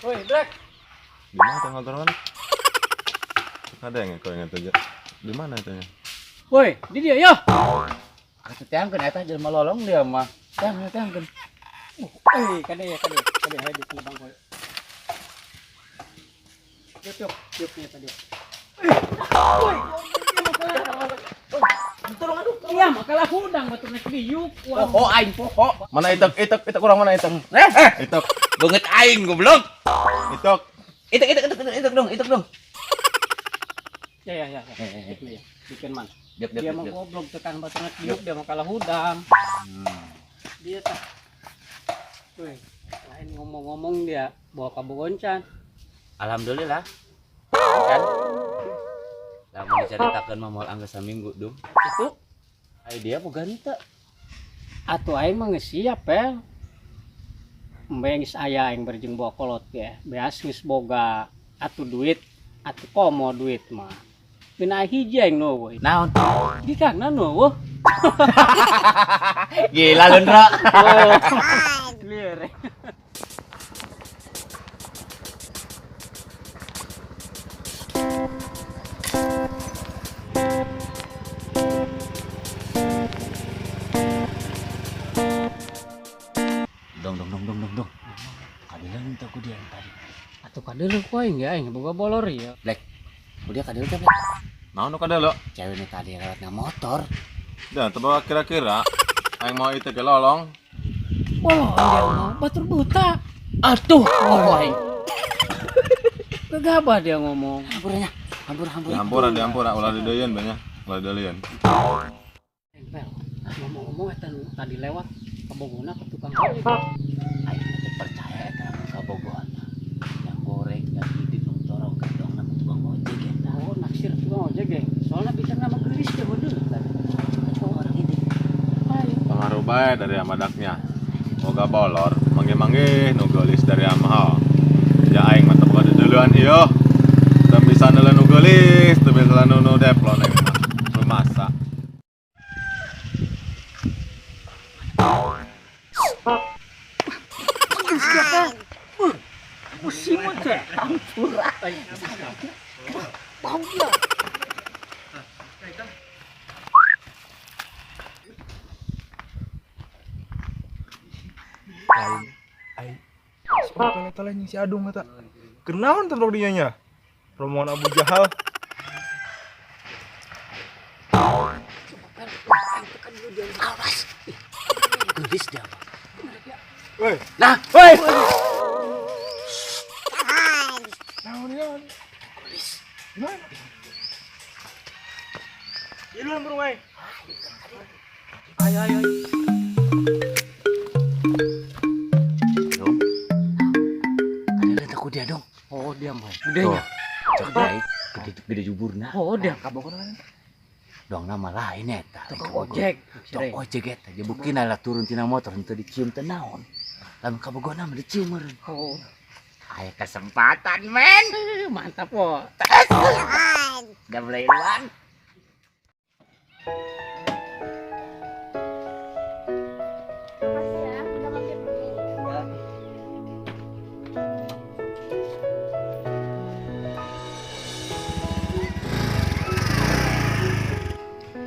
Woi, Drek. Di mana tanggal taruhan? Ada yang kau ingat aja. Di mana itanya? Woi, di dia ya. Atuh teangkeun eta jelema lolong dia mah. Teangkeun. Kade hayu di bang koy. Diuk nya tadi. Woi, tolong aduh. Iya, makalah hudang batu nek diuk. Poho aing poho. Mana itek kurang mana itek? Itek. Beungeut aing goblok. Itek. Itek dong. Ya. Bikin man. Diuk. Dia mah goblok tekan batu nek diuk dia makalah hudang. Dia tah. Woi, lain ngomong-ngomong dia bawa kabogoncan. Alhamdulillah. Kan. Lamun dicaritakeun mah moal angga saminggu dong. Itu Ai dia bogan teu. atuh aing mah geus siap pel. Embeng geus aya aing berjeng bawa kolot ya. Beas geus boga atuh duit, atuh komo duit mah. Pina hiji aing nu. Naon? Di kana nu. Gila lu, Ndro. Clear. Dong. Kadieu teh ku dia tadi. Atuh kadeuleuh ku aing ya, aing boga bolor ya. Black. Ku dia kadieu teh, Black. Naon nu kada lo? Cewek nu tadi lewatna motor. Dan tebak kira-kira aing mau itek ke lolong. Wah, dia mah batur buta. Atuh, aing. Gegabah dia ngomong. Hampura. Diampura ulah dideyeun banyak. Ulah dideyeun. Pel, ngomong-ngomong eta nu tadi lewat kabogona ke tukang ojek. Aing teh percaya eta kabogohan. Yang goreng yang hidup nu torong kedong nama tukang ojek eta. Oh, naksir tukang ojek, geng. Soalnya bisa nama gelis teh bener tadi. Orang ini. Ayo. Pengaruh bae dari amadaknya. Boga bolor, mangge-mangge nu geulis dari amahal. Ya aing mah teu boga duluan ieu. Teu bisa neuleuh nu geulis, teu bisa nu deplon aing mah. Rumasa. Pusing aja. Ampura. Bau dia. Aing. Toleh si Adung eta. Kenaon teh dinya nya? Rombongan Abu Jahal. Awas. Gelis dia. Woi, Nah, woi. naon. Gelis. Gimana? Iluan bro, woi. Ayo. Dong. Kadieu teh ku dia dong. Oh, dia mah. Tuh, cek baik, gede juburna. Oh, dia Kabogona. Dong nama lain eta. tukang ojek. Tukang ojek eta. Jebukina lah turun tina motor henteu dicium teh naon. Lamun kabogona mah dicium meureun. Oh, Aya kesempatan, men. mantap po. Udah mulai iluan. Makasih ya, udah mampir dulu.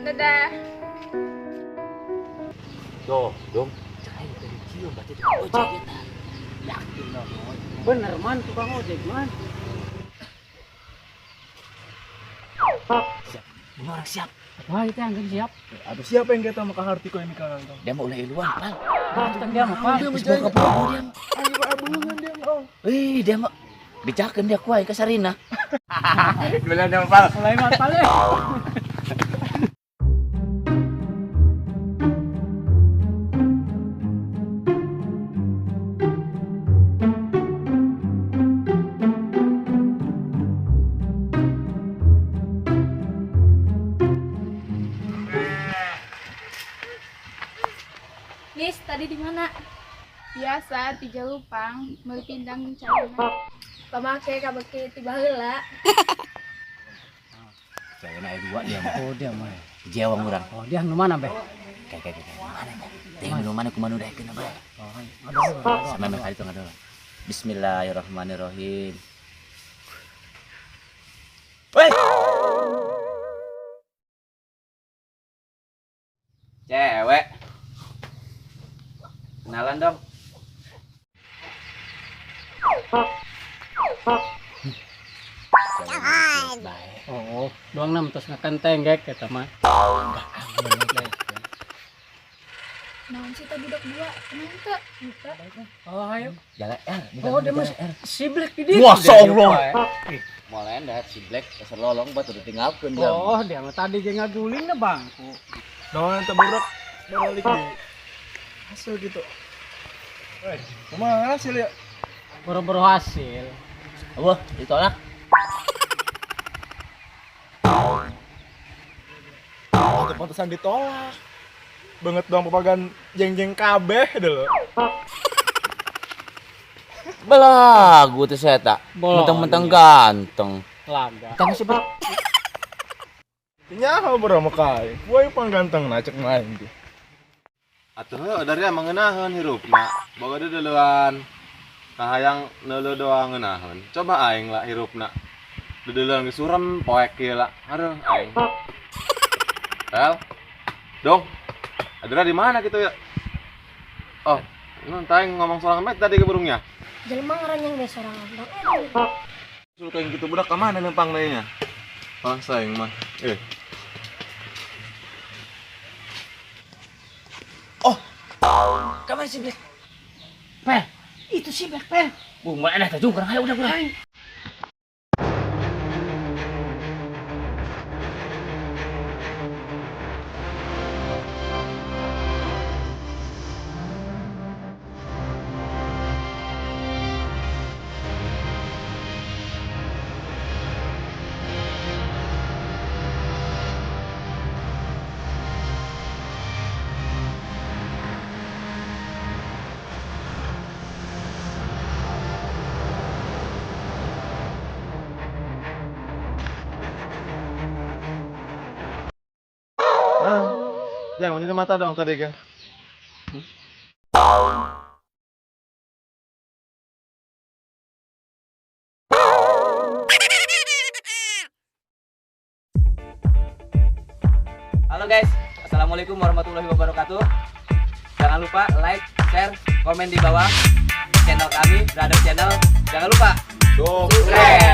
Dadah. Tuh, dong. Cai teh dicium berarti tukang ojek eta. Yakin dong. Bener man tukang ojek man. Siap. Ini orang siap. Wah, itu yang siap. Aduh siapa yang kita maka harti ko ini kan? Dia mau ulah iluan, Pal. Datang dia mah, Pak. Geus boga bogo dia. Ayo abulungan dia mah. Dia mah bicakeun dia ku aing ka Sarina. Gila dia, Pal. Mulai mah pale. Lis, tadi di mana? Biasa di Jalupang, meuli pindang China. Pamake kabake ti baheula. Cewekna aya dua dia mah. Oh, dia mah. Jewang urang. Oh, dia nu mana, Be? Kayak mana teh? Teh nu mana kumaha nu daekeun bae. Oh, aduh. Sampe kali tong adalah. Bismillahirrahmanirrahim. Woi. Cewek. Kenalan dong. Oh, doang nam terus ngakan tenggek eta mah. Naon sih teh budak dua? Kenapa teh? Buka. Oh, ayo. Jalan R. Oh, dia mah si Black di dieu. Masya Allah. Mau lendat si Black kesel lolong buat udah tinggalkeun dia. Oh, dia mah tadi ge ngaguling na bangku. Naon teh budak balik di hasil gitu. Woi, kumaha hasil ya? Boro-boro hasil. Wah, ditolak. Itu pantesan ditolak. Banget dong papagan jeng-jeng kabeh dulu. Belagu tuh saya tak. Bolong. Mentang-mentang ganteng. Laga. Tang si Black. Nyaho berapa kali? Woi pangganteng nacek main tuh. Atuh dari mengenahan hirupna. Boga deui deuleun. Kahayang neuleuh doang ngeunaheun. Coba aing lah hirupna. Deuleun geus surem poek kieu lah. Aduh aing. Hel. Dong. Adra di mana gitu ya? Oh, non taing ngomong soal met tadi ke burungnya. Jelema ngaranjang ge sorangan dong. Suruh kayak gitu budak ka mana nempang deui nya? Oh, saing mah. Kamar si Black. Pel. Itu si Black Pel. Mulai enak tajung kurang ayo udah. Jangan ini mata dong tadi kan. Halo guys, assalamualaikum warahmatullahi wabarakatuh. Jangan lupa like, share, komen di bawah channel kami, Brother Channel. Jangan lupa subscribe.